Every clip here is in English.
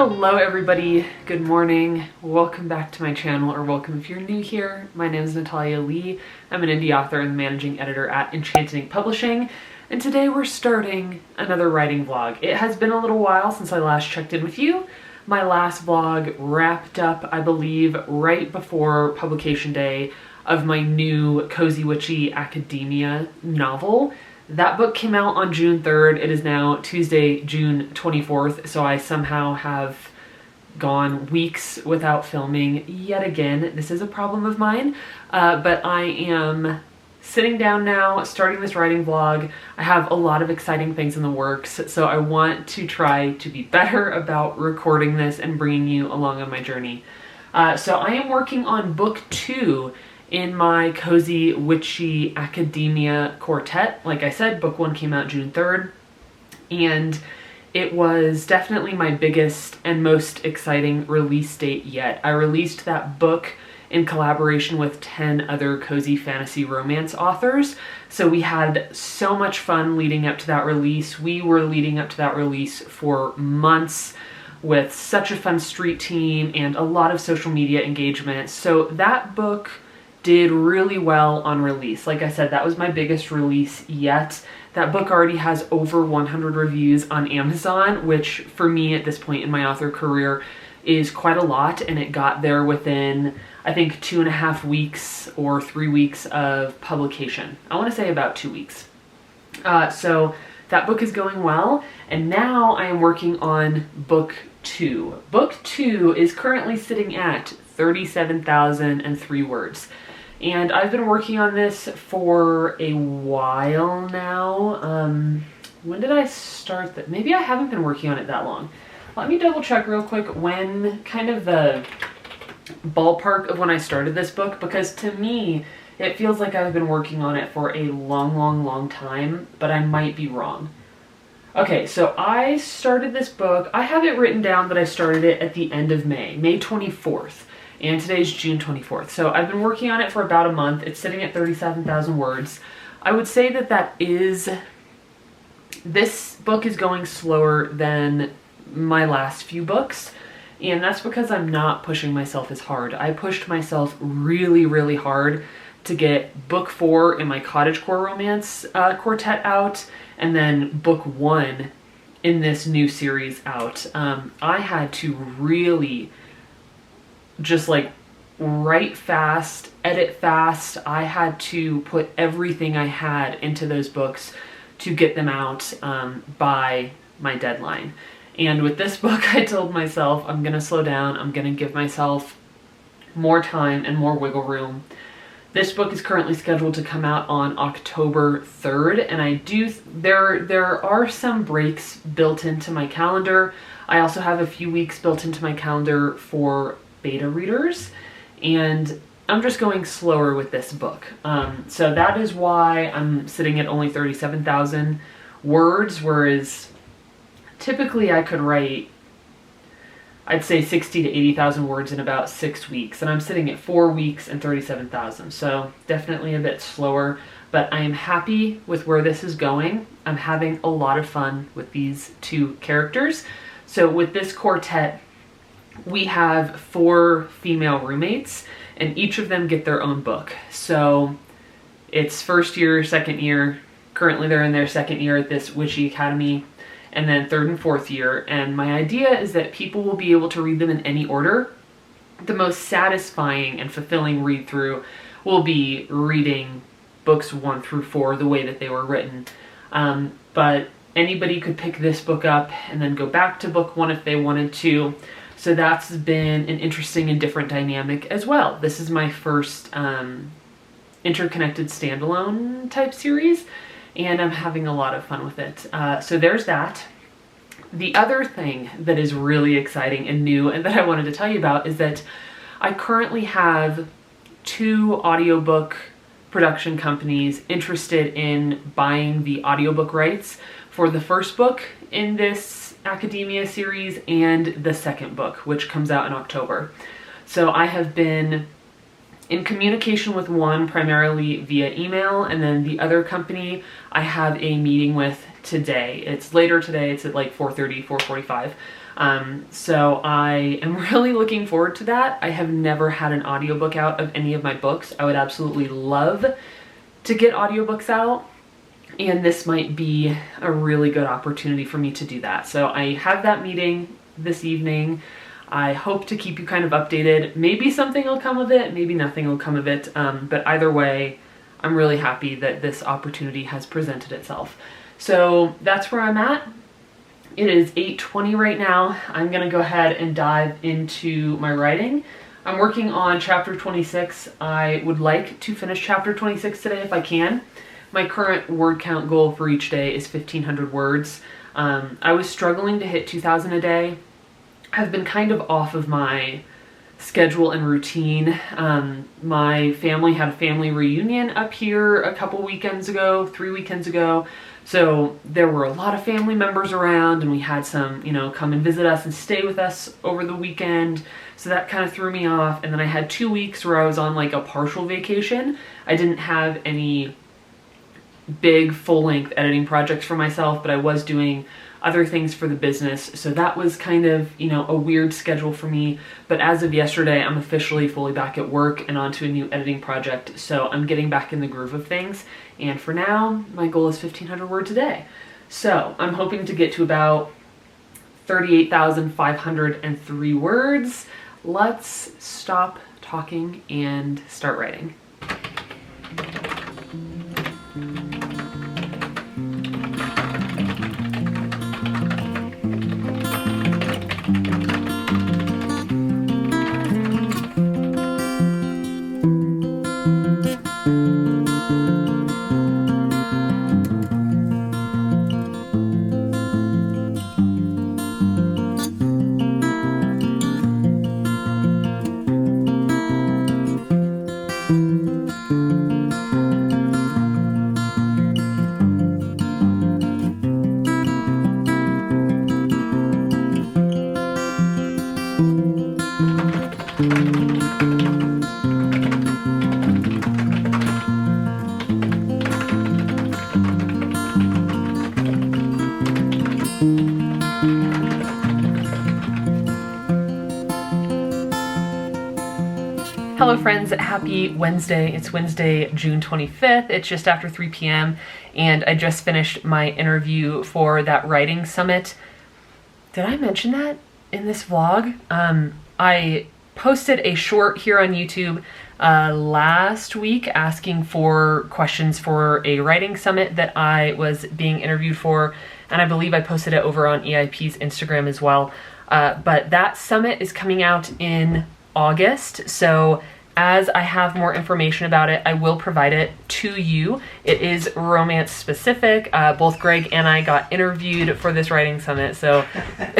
Hello everybody, good morning, welcome back to my channel, or welcome if you're new here. My name is Natalia Leigh. I'm an indie author and managing editor at Enchanted Ink Publishing, and today we're starting another writing vlog. It has been a little while since I last checked in with you. My last vlog wrapped up, I believe, right before publication day of my new Cozy Witchy Academia novel. That book came out on June 3rd. It is now Tuesday, June 24th, so I somehow have gone weeks without filming yet again. This is a problem of mine, but I am sitting down now, starting this writing vlog. I have a lot of exciting things in the works, so I want to try to be better about recording this and bringing you along on my journey. So I am working on book 2 in my Cozy Witchy Academia quartet. Like I said, book 1 came out June 3rd, and it was definitely my biggest and most exciting release date yet. I released that book in collaboration with 10 other cozy fantasy romance authors, so we had so much fun leading up to that release. We were leading up to that release for months with such a fun street team and a lot of social media engagement. So that book did really well on release. Like I said, that was my biggest release yet. That book already has over 100 reviews on Amazon, which for me at this point in my author career is quite a lot, and it got there within, I think, 2.5 weeks or 3 weeks of publication. I want to say about 2 weeks. So that book is going well, and now I am working on book 2. Book 2 is currently sitting at 37,003 words. And I've been working on this for a while now. When did I start that? Maybe I haven't been working on it that long. Let me double check real quick when, kind of the ballpark of when I started this book, because to me, it feels like I've been working on it for a long time, but I might be wrong. Okay, so I started this book. I have it written down that I started it at the end of May 24th. And today's June 24th. So I've been working on it for about a month. It's sitting at 37,000 words. I would say that this book is going slower than my last few books. And that's because I'm not pushing myself as hard. I pushed myself really hard to get book 4 in my cottagecore romance quartet out, and then book 1 in this new series out. I had to really just like write fast, edit fast. I had to put everything I had into those books to get them out by my deadline. And with this book, I told myself I'm gonna slow down. I'm gonna give myself more time and more wiggle room. This book is currently scheduled to come out on October 3rd, and there are some breaks built into my calendar. I also have a few weeks built into my calendar for beta readers, and I'm just going slower with this book. So that is why I'm sitting at only 37,000 words, whereas typically I could write, I'd say 60 to 80,000 words in about 6 weeks, and I'm sitting at 4 weeks and 37,000. So definitely a bit slower, but I am happy with where this is going. I'm having a lot of fun with these 2 characters. So with this quartet, we have 4 female roommates, and each of them get their own book. So it's first year, second year. Currently they're in their second year at this Witchy Academy, and then third and fourth year. And my idea is that people will be able to read them in any order. The most satisfying and fulfilling read through will be reading books 1 through 4 the way that they were written. But anybody could pick this book up and then go back to book 1 if they wanted to. So that's been an interesting and different dynamic as well. This is my first interconnected standalone type series, and I'm having a lot of fun with it. So there's that. The other thing that is really exciting and new and that I wanted to tell you about is that I currently have 2 audiobook production companies interested in buying the audiobook rights for the first book in this Academia series and the second book, which comes out in October. So I have been in communication with one primarily via email, and then the other company I have a meeting with today. It's later today, it's at like 4:30, 4:45. So I am really looking forward to that. I have never had an audiobook out of any of my books. I would absolutely love to get audiobooks out, and this might be a really good opportunity for me to do that. So I have that meeting this evening. I hope to keep you kind of updated. Maybe something will come of it, maybe nothing will come of it, but either way, I'm really happy that this opportunity has presented itself. So that's where I'm at. It is 8:20 right now. I'm gonna go ahead and dive into my writing. I'm working on chapter 26. I would like to finish chapter 26 today if I can. My current word count goal for each day is 1,500 words. I was struggling to hit 2,000 a day. I've been kind of off of my schedule and routine. My family had a family reunion up here a couple weekends ago, 3 weekends ago. So there were a lot of family members around, and we had some, come and visit us and stay with us over the weekend. So that kind of threw me off. And then I had 2 weeks where I was on like a partial vacation. I didn't have any big full-length editing projects for myself, but I was doing other things for the business. So that was kind of, a weird schedule for me. But as of yesterday, I'm officially fully back at work and onto a new editing project. So I'm getting back in the groove of things. And for now, my goal is 1,500 words a day. So I'm hoping to get to about 38,503 words. Let's stop talking and start writing. Hello friends, happy Wednesday. It's Wednesday, June 25th. It's just after 3 p.m. and I just finished my interview for that writing summit. Did I mention that in this vlog? I posted a short here on YouTube last week asking for questions for a writing summit that I was being interviewed for, and I believe I posted it over on EIP's Instagram as well. But that summit is coming out in August, so as I have more information about it, I will provide it to you. It is romance specific. Both Greg and I got interviewed for this writing summit, so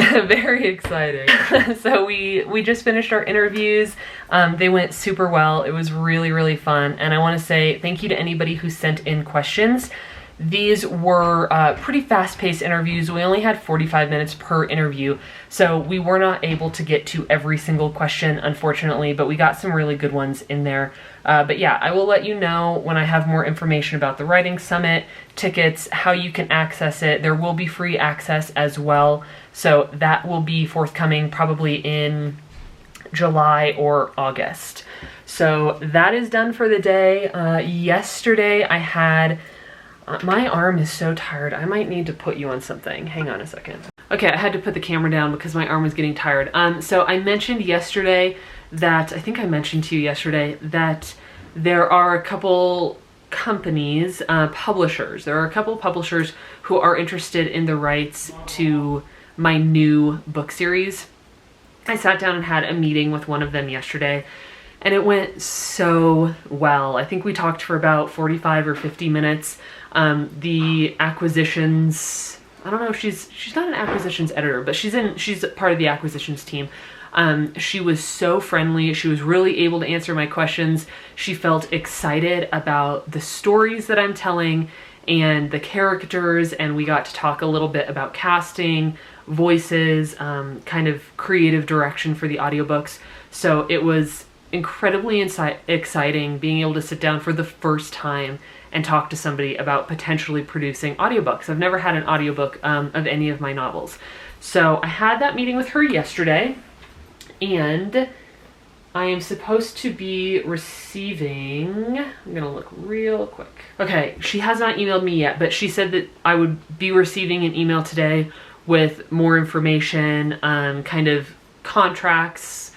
very exciting. So we just finished our interviews. They went super well. It was really, really fun, and I want to say thank you to anybody who sent in questions. These were pretty fast-paced interviews. We only had 45 minutes per interview, so we were not able to get to every single question, unfortunately, but we got some really good ones in there. But yeah, I will let you know when I have more information about the Writing Summit, tickets, how you can access it. There will be free access as well, so that will be forthcoming probably in July or August. So that is done for the day. Yesterday I had... my arm is so tired. I might need to put you on something. Hang on a second. Okay, I had to put the camera down because my arm was getting tired. So I mentioned yesterday that, I think I mentioned to you yesterday, that there are a couple companies, publishers. There are a couple publishers who are interested in the rights to my new book series. I sat down and had a meeting with one of them yesterday, and it went so well. I think we talked for about 45 or 50 minutes. The acquisitions, I don't know if she's not an acquisitions editor, but she's part of the acquisitions team. She was so friendly. She was really able to answer my questions. She felt excited about the stories that I'm telling and the characters, and we got to talk a little bit about casting, voices, kind of creative direction for the audiobooks. So it was incredibly exciting being able to sit down for the first time and talk to somebody about potentially producing audiobooks. I've never had an audiobook of any of my novels. So I had that meeting with her yesterday, and I am supposed to be receiving, I'm gonna look real quick. Okay, she has not emailed me yet, but she said that I would be receiving an email today with more information, kind of contracts,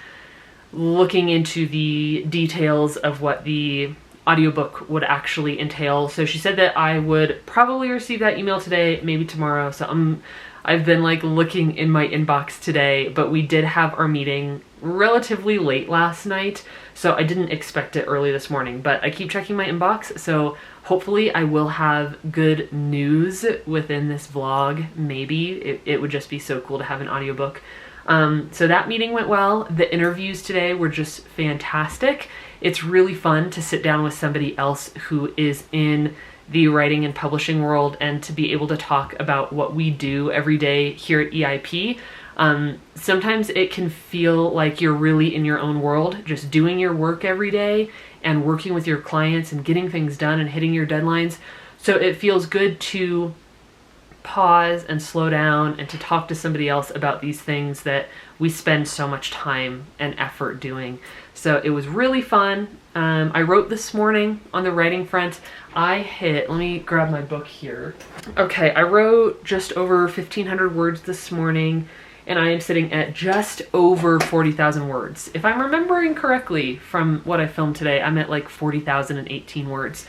looking into the details of what the audiobook would actually entail. So she said that I would probably receive that email today, maybe tomorrow. So I've been like looking in my inbox today, but we did have our meeting relatively late last night, so I didn't expect it early this morning, but I keep checking my inbox, so hopefully I will have good news within this vlog. Maybe. It would just be so cool to have an audiobook. So that meeting went well. The interviews today were just fantastic. It's really fun to sit down with somebody else who is in the writing and publishing world and to be able to talk about what we do every day here at EIP. Sometimes it can feel like you're really in your own world, just doing your work every day and working with your clients and getting things done and hitting your deadlines. So it feels good to pause and slow down and to talk to somebody else about these things that we spend so much time and effort doing. So it was really fun. I wrote this morning on the writing front. Let me grab my book here. Okay, I wrote just over 1,500 words this morning, and I am sitting at just over 40,000 words. If I'm remembering correctly from what I filmed today, I'm at like 40,018 words.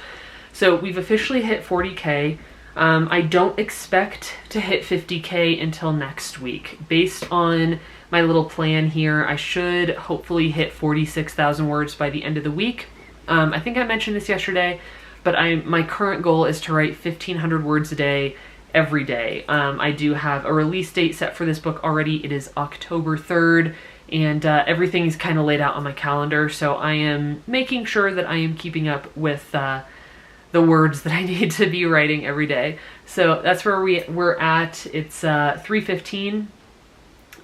So we've officially hit 40K. I don't expect to hit 50K until next week. Based on my little plan here, I should hopefully hit 46,000 words by the end of the week. I think I mentioned this yesterday, but my current goal is to write 1,500 words a day every day. I do have a release date set for this book already. It is October 3rd, and everything is kind of laid out on my calendar, so I am making sure that I am keeping up with the words that I need to be writing every day. So that's where we're at. It's 3:15.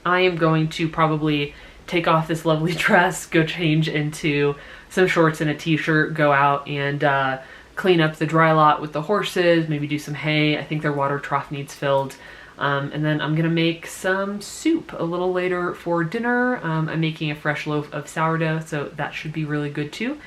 I am going to probably take off this lovely dress, go change into some shorts and a t-shirt, go out and clean up the dry lot with the horses, maybe do some hay. I think their water trough needs filled. And then I'm gonna make some soup a little later for dinner. I'm making a fresh loaf of sourdough, so that should be really good too.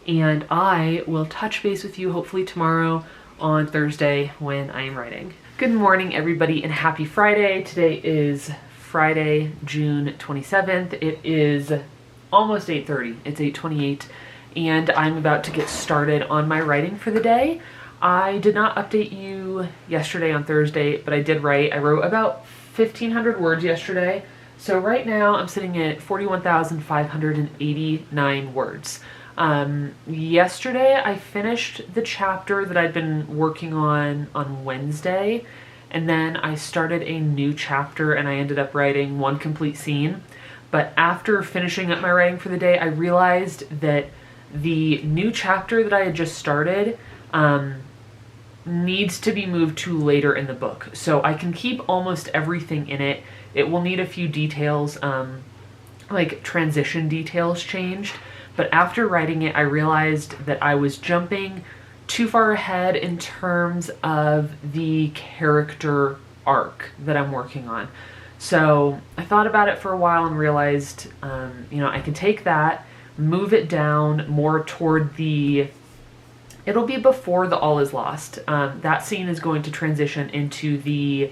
And I will touch base with you hopefully tomorrow on Thursday when I am writing. Good morning, everybody, and happy Friday. Today is Friday, June 27th. It is almost 8:30. It's 8:28, and I'm about to get started on my writing for the day. I did not update you yesterday on Thursday, but I did write. I wrote about 1,500 words yesterday. So right now I'm sitting at 41,589 words. Yesterday I finished the chapter that I'd been working on Wednesday, and then I started a new chapter and I ended up writing one complete scene. But after finishing up my writing for the day, I realized that the new chapter that I had just started needs to be moved to later in the book. So I can keep almost everything in it. It will need a few details, like transition details changed. But after writing it, I realized that I was jumping too far ahead in terms of the character arc that I'm working on. So I thought about it for a while and realized, I can take that, move it down more toward it'll be before the All Is Lost. That scene is going to transition into the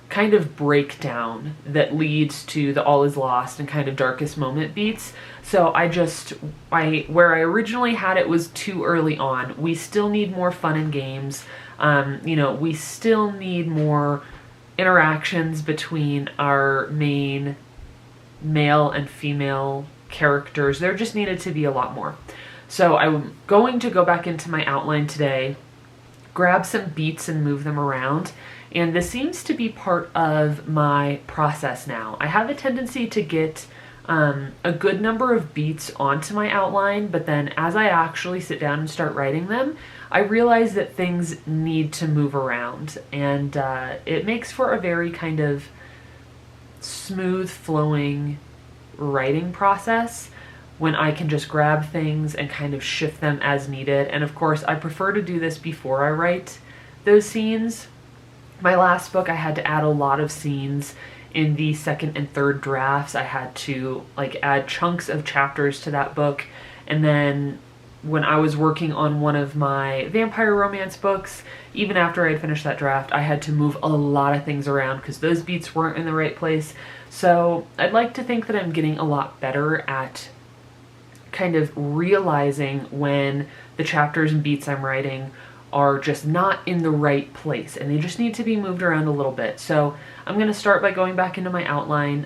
kind of breakdown that leads to the All Is Lost and kind of darkest moment beats. So where I originally had it was too early on. We still need more fun and games. We still need more interactions between our main male and female characters. There just needed to be a lot more. So I'm going to go back into my outline today, grab some beats and move them around. And this seems to be part of my process now. I have a tendency to get a good number of beats onto my outline, but then as I actually sit down and start writing them, I realize that things need to move around, and it makes for a very kind of smooth flowing writing process when I can just grab things and kind of shift them as needed. And of course, I prefer to do this before I write those scenes. My last book, I had to add a lot of scenes, in the second and third drafts. I had to like add chunks of chapters to that book, and then when I was working on one of my vampire romance books, even after I'd finished that draft, I had to move a lot of things around because those beats weren't in the right place. So I'd like to think that I'm getting a lot better at kind of realizing when the chapters and beats I'm writing are just not in the right place and they just need to be moved around a little bit. So I'm going to start by going back into my outline,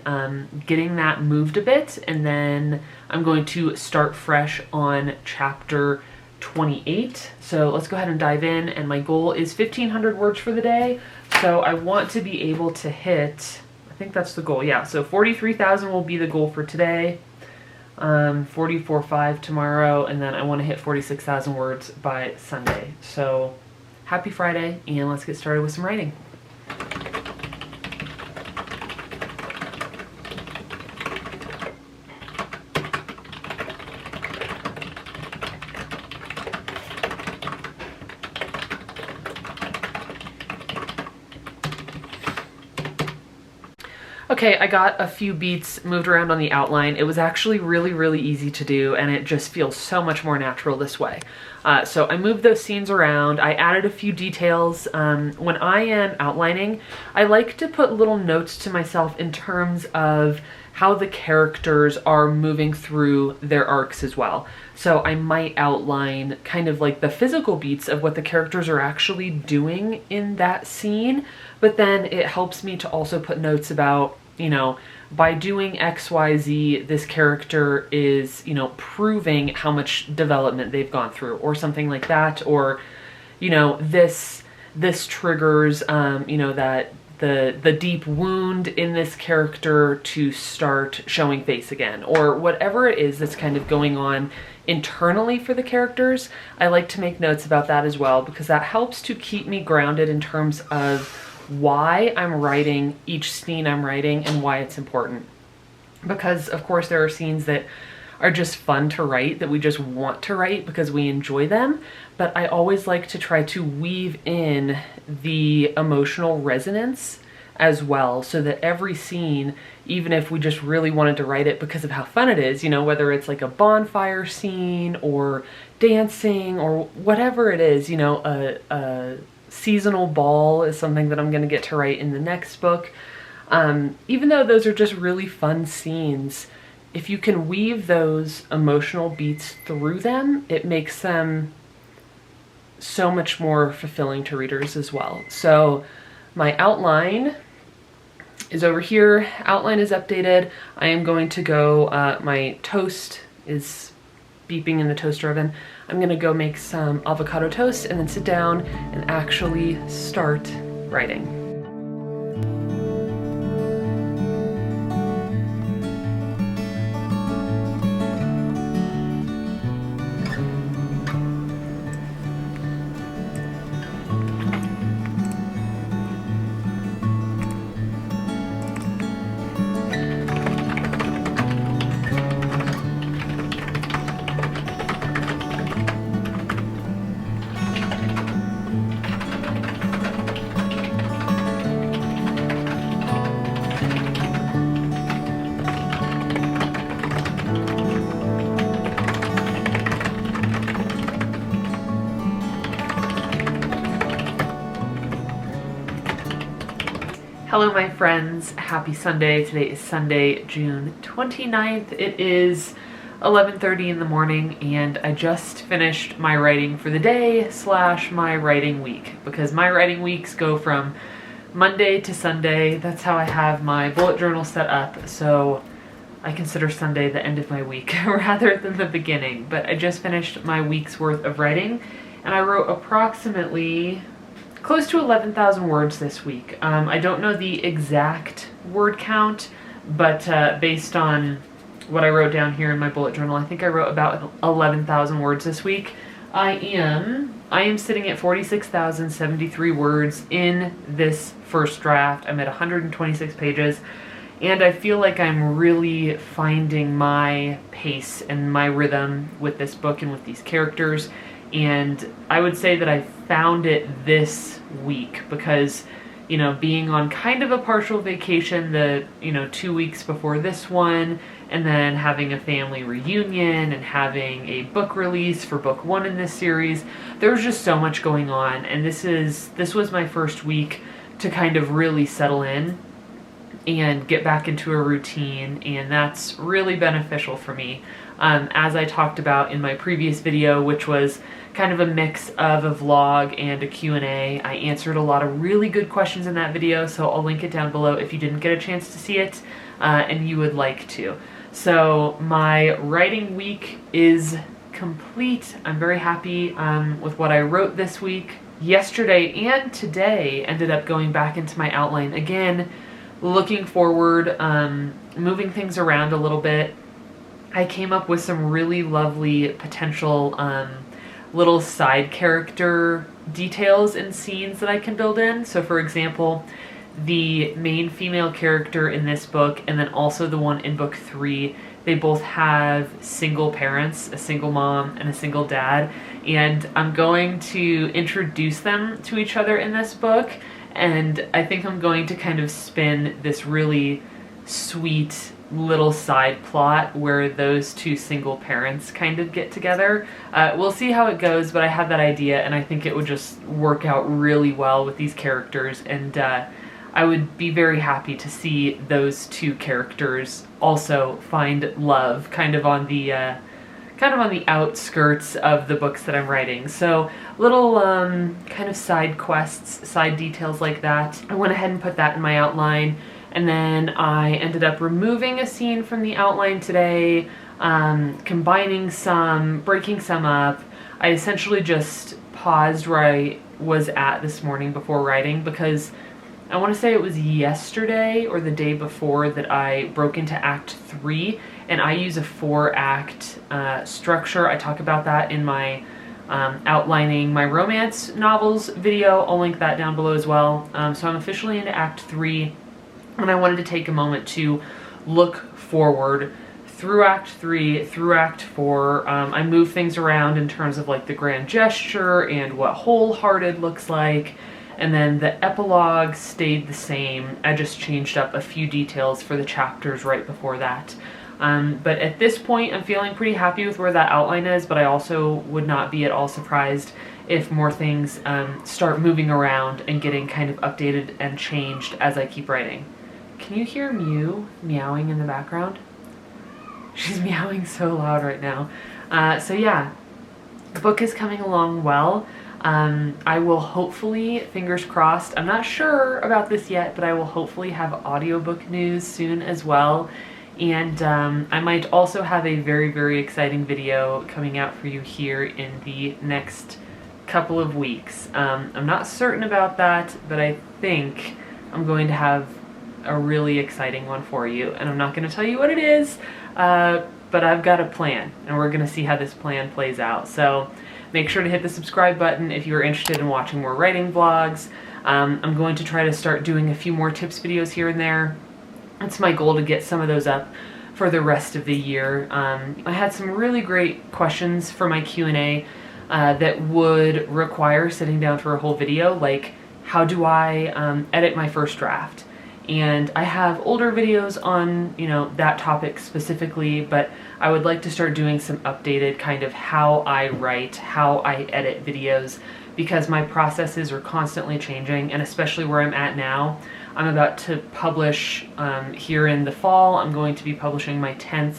getting that moved a bit, and then I'm going to start fresh on chapter 28. So let's go ahead and dive in, and my goal is 1,500 words for the day. So I want to be able to hit, I think that's the goal, yeah. So 43,000 will be the goal for today. 44.5 tomorrow, and then I want to hit 46,000 words by Sunday. So happy Friday, and let's get started with some writing. Okay, I got a few beats moved around on the outline. It was actually really easy to do, and it just feels so much more natural this way. So I moved those scenes around. I added a few details. When I am outlining, I like to put little notes to myself in terms of how the characters are moving through their arcs as well. So I might outline kind of like the physical beats of what the characters are actually doing in that scene, but then it helps me to also put notes about, you know, by doing X, Y, Z, this character is, you know, proving how much development they've gone through, or something like that, or, you know, this triggers, you know, that the deep wound in this character to start showing face again, or whatever it is that's kind of going on internally for the characters. I like to make notes about that as well, because that helps to keep me grounded in terms of why I'm writing each scene I'm writing and why it's important. Because of course there are scenes that are just fun to write, that we just want to write because we enjoy them, but I always like to try to weave in the emotional resonance as well, so that every scene, even if we just really wanted to write it because of how fun it is, you know, whether it's like a bonfire scene or dancing or whatever it is, you know, a seasonal ball is something that I'm going to get to write in the next book. Even though those are just really fun scenes, if you can weave those emotional beats through them, it makes them so much more fulfilling to readers as well. So my outline is over here. Outline is updated. I am going to go, my toast is beeping in the toaster oven. I'm gonna go make some avocado toast and then sit down and actually start writing. Hello my friends, happy Sunday. Today is Sunday, June 29th. It is 11:30 in the morning and I just finished my writing for the day / my writing week, because my writing weeks go from Monday to Sunday. That's how I have my bullet journal set up, so I consider Sunday the end of my week rather than the beginning. But I just finished my week's worth of writing and I wrote approximately close to 11,000 words this week. I don't know the exact word count, but based on what I wrote down here in my bullet journal, I think I wrote about 11,000 words this week. I am sitting at 46,073 words in this first draft. I'm at 126 pages, and I feel like I'm really finding my pace and my rhythm with this book and with these characters. And I would say that I found it this week because you know, being on kind of a partial vacation the, you know, 2 weeks before this one, and then having a family reunion and having a book release for book 1 in this series. There was just so much going on, and this was my first week to kind of really settle in and get back into a routine, and that's really beneficial for me. As I talked about in my previous video, which was kind of a mix of a vlog and a Q&A, I answered a lot of really good questions in that video, so I'll link it down below if you didn't get a chance to see it and you would like to. So my writing week is complete. I'm very happy with what I wrote this week. Yesterday and today ended up going back into my outline again, looking forward, moving things around a little bit. I came up with some really lovely potential little side character details and scenes that I can build in. So for example, the main female character in this book, and then also the one in book 3, they both have single parents, a single mom and a single dad, and I'm going to introduce them to each other in this book, and I think I'm going to kind of spin this really sweet little side plot where those two single parents kind of get together. We'll see how it goes, but I have that idea, and I think it would just work out really well with these characters, and I would be very happy to see those two characters also find love kind of on the outskirts of the books that I'm writing. So little kind of side quests, side details like that. I went ahead and put that in my outline, and then I ended up removing a scene from the outline today, combining some, breaking some up. I essentially just paused where I was at this morning before writing, because I want to say it was yesterday or the day before that I broke into Act 3, and I use a 4-act structure. I talk about that in my outlining my romance novels video. I'll link that down below as well. So I'm officially into Act 3, and I wanted to take a moment to look forward through Act 3, through Act 4. I move things around in terms of like the grand gesture and what wholehearted looks like. And then the epilogue stayed the same. I just changed up a few details for the chapters right before that. But at this point, I'm feeling pretty happy with where that outline is, but I also would not be at all surprised if more things start moving around and getting kind of updated and changed as I keep writing. Can you hear Mew meowing in the background? She's meowing so loud right now. So yeah, the book is coming along well. I will hopefully, fingers crossed, I'm not sure about this yet, but I will hopefully have audiobook news soon as well. And I might also have a very, very exciting video coming out for you here in the next couple of weeks. I'm not certain about that, but I think I'm going to have a really exciting one for you. And I'm not going to tell you what it is, but I've got a plan, and we're going to see how this plan plays out. So make sure to hit the subscribe button if you're interested in watching more writing vlogs. I'm going to try to start doing a few more tips videos here and there. It's my goal to get some of those up for the rest of the year. I had some really great questions for my Q&A that would require sitting down for a whole video, like how do I edit my first draft? And I have older videos on, you know, that topic specifically, but I would like to start doing some updated kind of how I write, how I edit videos, because my processes are constantly changing, and especially where I'm at now. I'm about to publish here in the fall. I'm going to be publishing my 10th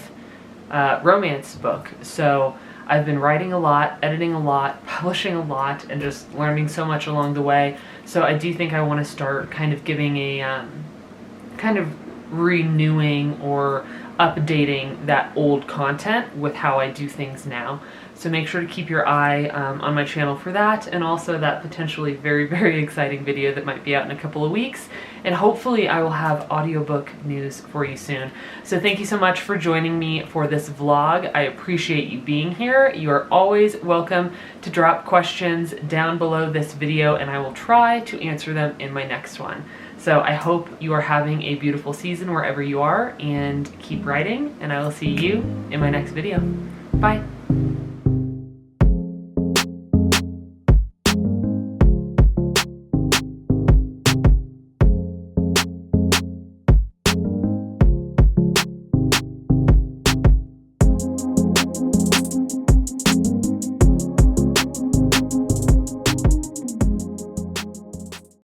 romance book. So I've been writing a lot, editing a lot, publishing a lot, and just learning so much along the way. So I do think I want to start kind of giving a kind of renewing or updating that old content with how I do things now. So make sure to keep your eye on my channel for that, and also that potentially very, very exciting video that might be out in a couple of weeks. And hopefully I will have audiobook news for you soon. So thank you so much for joining me for this vlog. I appreciate you being here. You are always welcome to drop questions down below this video, and I will try to answer them in my next one. So I hope you are having a beautiful season wherever you are, and keep writing, and I will see you in my next video. Bye.